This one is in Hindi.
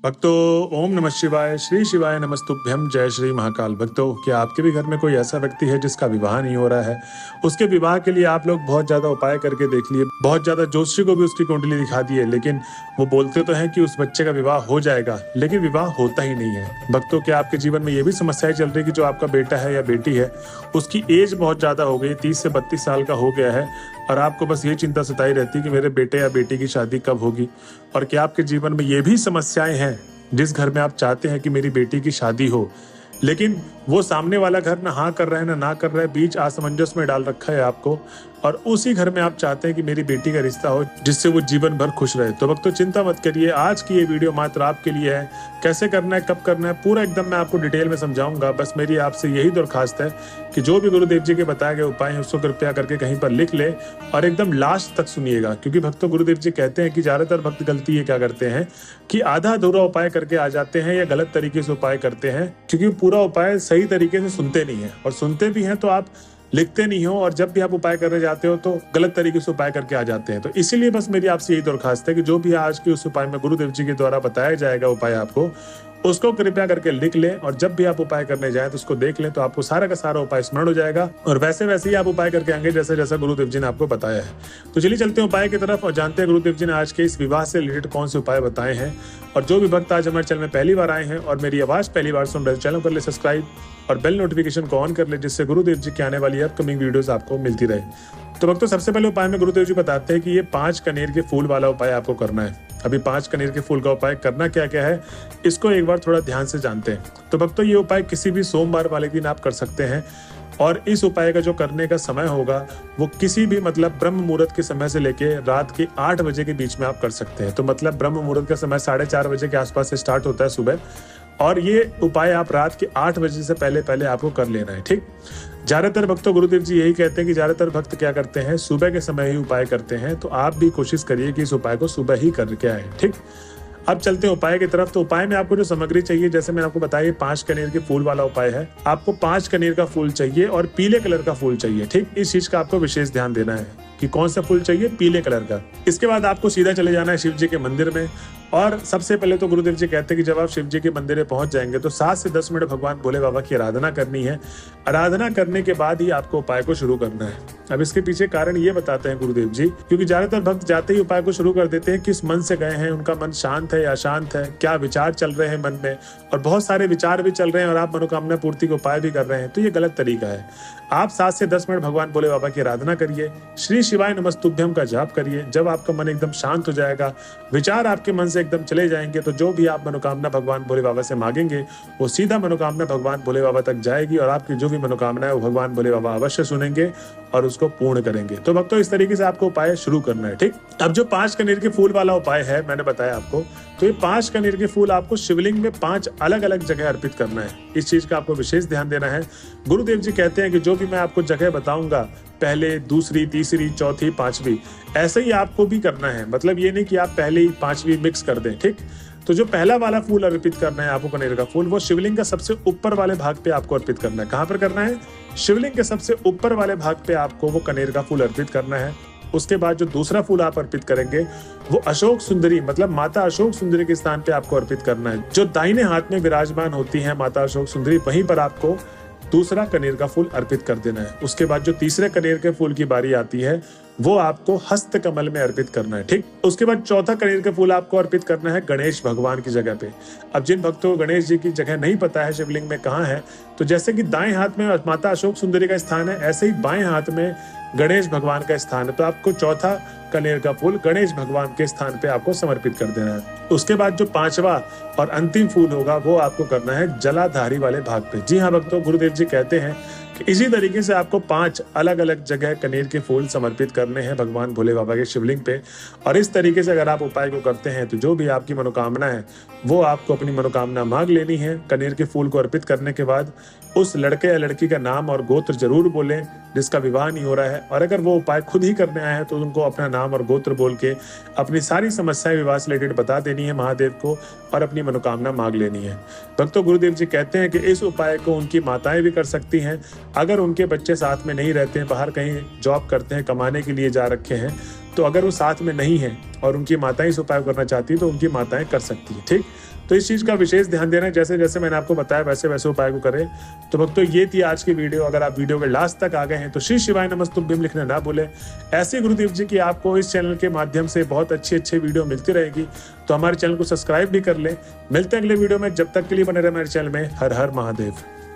भक्तों, ओम नमः शिवाय, श्री शिवाय नमस्तुभ्यम, जय श्री महाकाल। भक्तों, क्या आपके भी घर में कोई ऐसा व्यक्ति है जिसका विवाह नहीं हो रहा है? उसके विवाह के लिए आप लोग बहुत ज्यादा उपाय करके देख लिए, बहुत ज्यादा ज्योतिषी को भी उसकी कुंडली दिखा दिए, लेकिन वो बोलते तो हैं कि उस बच्चे का विवाह हो जाएगा, लेकिन विवाह होता ही नहीं है। भक्तों, क्या आपके जीवन में ये भी समस्याएं चल रही है कि जो आपका बेटा है या बेटी है, उसकी एज बहुत ज्यादा हो गई, 30 से 32 साल का हो गया है, और आपको बस ये चिंता सताई रहती है कि मेरे बेटे या बेटी की शादी कब होगी? और क्या आपके जीवन में ये भी समस्याएं हैं जिस घर में आप चाहते हैं कि मेरी बेटी की शादी हो, लेकिन वो सामने वाला घर ना हाँ कर रहा है ना कर रहा है, बीच असमंजस में डाल रखा है आपको, और उसी घर में आप चाहते हैं कि मेरी बेटी का रिश्ता हो जिससे वो जीवन भर खुश रहे? तो भक्तों, चिंता मत करिए, आज की ये वीडियो मात्र आपके लिए है। कैसे करना है, कब करना है, पूरा एकदम मैं आपको डिटेल में समझाऊंगा। बस मेरी आपसे यही दरखास्त है कि जो भी गुरुदेव जी के बताए गए उपाय हैं उसको कृपया करके कहीं पर लिख ले और एकदम लास्ट तक सुनिएगा, क्योंकि भक्तों, गुरुदेव जी कहते हैं कि ज्यादातर भक्त गलती ये क्या करते हैं कि आधा अधूरा उपाय करके आ जाते हैं या गलत तरीके से उपाय करते हैं, क्योंकि पूरा उपाय सही तरीके से सुनते नहीं है, और सुनते भी हैं तो आप लिखते नहीं हो, और जब भी आप उपाय करने जाते हो तो गलत तरीके से उपाय करके आ जाते हैं। तो इसीलिए बस मेरी आपसे यही दरखास्त है कि जो भी आज के उस उपाय में गुरुदेव जी के द्वारा बताया जाएगा उपाय आपको, उसको कृपया करके लिख लें, और जब भी आप उपाय करने जाएं तो उसको देख लें, तो आपको सारा का सारा उपाय स्मरण हो जाएगा, और वैसे वैसे ही आप उपाय करके आएंगे जैसा जैसा गुरुदेव जी ने आपको बताया है। तो चलिए चलते हैं उपाय की तरफ और जानते हैं गुरुदेव जी ने आज के इस विवाह से रिलेटेड कौन से उपाय बताए हैं। और जो भी भक्त आज हमारे चैनल में पहली बार आए हैं और मेरी आवाज पहली बार सुन रहे हैं, चैनल कर ले सब्सक्राइब और बेल नोटिफिकेशन को ऑन कर ले, जिससे गुरुदेव जी की आने वाली अपकमिंग वीडियोस आपको मिलती रहे। तो भक्तों, सबसे पहले उपाय में गुरुदेव जी बताते हैं कि ये 5 कनेर के फूल वाला उपाय आपको करना है। अभी 5 कनेर के फूल का उपाय करना क्या क्या है, इसको एक बार थोड़ा ध्यान से जानते हैं। तो भक्तों, ये उपाय किसी भी सोमवार वाले दिन आप कर सकते हैं, और इस उपाय का जो करने का समय होगा वो किसी भी ब्रह्म मुहूर्त के समय से लेके रात के 8 बजे के बीच में आप कर सकते हैं। तो ब्रह्म मुहूर्त का समय 4:30 बजे के आसपास से स्टार्ट होता है सुबह, और ये उपाय आप रात के 8 बजे से पहले पहले आपको कर लेना है। ठीक, ज्यादातर भक्तों, गुरुदेव जी यही कहते हैं कि ज्यादातर भक्त क्या करते हैं, सुबह के समय ही उपाय करते हैं, तो आप भी कोशिश करिए कि इस उपाय को सुबह ही करके आए। ठीक, अब चलते हैं उपाय की तरफ। तो उपाय में आपको जो सामग्री चाहिए, जैसे मैंने आपको बताया, 5 कनेर के फूल वाला उपाय है। आपको 5 कनेर का फूल चाहिए और पीले कलर का फूल चाहिए। ठीक, इस चीज का आपको विशेष ध्यान देना है कि कौन सा फूल चाहिए, पीले कलर का। इसके बाद आपको सीधा चले जाना है शिव जी के मंदिर में, और सबसे पहले तो गुरुदेव जी कहते हैं कि जब आप शिव जी के मंदिर में पहुंच जाएंगे तो 7 से 10 मिनट भगवान भोले बाबा की आराधना करनी है। आराधना करने के बाद ही आपको उपाय को शुरू करना है। अब इसके पीछे कारण ये बताते हैं गुरुदेव जी, क्योंकि ज्यादातर भक्त जाते ही उपाय को शुरू कर देते हैं, किस मन से गए हैं, उनका मन शांत है या अशांत है, क्या विचार चल रहे हैं मन में, और बहुत सारे विचार भी चल रहे हैं और आप मनोकामना पूर्ति के उपाय भी कर रहे हैं, तो ये गलत तरीका है। आप 7 से 10 मिनट भगवान भोले बाबा की आराधना करिए, श्री शिवाय नमस्तुभ्यम का जाप करिए। जब आपका मन एकदम शांत हो जाएगा, विचार आपके मन से एकदम चले जाएंगे, तो जो भी आप मनोकामना भगवान भोले बाबा से मांगेंगे वो सीधा मनोकामना भगवान भोले बाबा तक जाएगी, और आपकी जो भी मनोकामना है वो भगवान भोले बाबा अवश्य सुनेंगे और उसको पूर्ण करेंगे। तो भक्तों, इस तरीके से आपको उपाय शुरू करना है। ठीक, अब जो 5 कनेर के फूल वाला उपाय है मैंने बताया आपको, तो ये 5 कनेर के फूल आपको शिवलिंग में 5 अलग अलग जगह अर्पित करना है। इस चीज का आपको विशेष ध्यान देना है। गुरुदेव जी कहते हैं कि जो भी मैं आपको जगह बताऊंगा, पहले, दूसरी, तीसरी, चौथी, 5वीं, ऐसे ही आपको भी करना है। मतलब ये नहीं कि आप पहले ही 5वीं मिक्स कर दें। ठीक, तो जो पहला वाला फूल अर्पित करना है आपको, कनेर का फूल, वो शिवलिंग का सबसे ऊपर वाले भाग पे आपको अर्पित करना है। कहाँ पर करना है? शिवलिंग के सबसे ऊपर वाले भाग पे आपको वो कनेर का फूल अर्पित करना है। उसके बाद जो दूसरा फूल आप अर्पित करेंगे वो अशोक सुंदरी, माता अशोक सुंदरी के स्थान पे आपको अर्पित करना है। जो दाहिने हाथ में विराजमान होती है माता अशोक सुंदरी, वहीं पर आपको दूसरा कनेर का फूल अर्पित कर देना है। उसके बाद जो तीसरे कनेर के फूल की बारी आती है वो आपको हस्त कमल में अर्पित करना है। ठीक, उसके बाद चौथा कनेर का फूल आपको अर्पित करना है गणेश भगवान की जगह पे। अब जिन भक्तों को गणेश जी की जगह नहीं पता है शिवलिंग में कहाँ है, तो जैसे कि दाएं हाथ में माता अशोक सुंदरी का स्थान है, ऐसे ही बाएं हाथ में गणेश भगवान का स्थान है। तो आपको चौथा कनेर का फूल गणेश भगवान के स्थान पे आपको समर्पित कर देना है। उसके बाद जो 5वां और अंतिम फूल होगा वो आपको करना है जलाधारी वाले भाग पे। जी हाँ भक्तों, गुरुदेव जी कहते हैं कि इसी तरीके से आपको 5 अलग अलग जगह कनेर के फूल समर्पित करने हैं भगवान भोले बाबा के शिवलिंग पे। और इस तरीके से अगर आप उपाय को करते हैं तो जो भी आपकी मनोकामना है वो आपको अपनी मनोकामना मांग लेनी है। कनेर के फूल को अर्पित करने के बाद उस लड़के या लड़की का नाम और गोत्र जरूर बोलें जिसका विवाह नहीं हो रहा है, और अगर वो उपाय खुद ही करने आए हैं तो उनको अपना नाम और गोत्र बोल के अपनी सारी समस्याएं विवाह से रिलेटेड बता देनी है महादेव को, और अपनी मनोकामना मांग लेनी है। भक्तों, गुरुदेव जी कहते हैं कि इस उपाय को उनकी माताएं भी कर सकती हैं। अगर उनके बच्चे साथ में नहीं रहते हैं, बाहर कहीं जॉब करते हैं, कमाने के लिए जा रखे हैं, तो अगर वो साथ में नहीं है और उनकी माताएं इस उपाय करना चाहती है तो उनकी माताएं कर सकती है। ठीक, तो इस चीज़ का विशेष ध्यान देना, जैसे जैसे मैंने आपको बताया वैसे वैसे उपाय को करें। तो भक्तों, ये थी आज की वीडियो। अगर आप वीडियो के लास्ट तक आ गए हैं तो श्री शिवाय नमस्तुभ्यम लिखना ना भूलें। ऐसे गुरुदेव जी की आपको इस चैनल के माध्यम से बहुत अच्छी वीडियो मिलती रहेगी, तो हमारे चैनल को सब्सक्राइब भी कर लें। मिलते हैं अगले वीडियो में, जब तक के लिए बने रहे हमारे चैनल में। हर हर महादेव।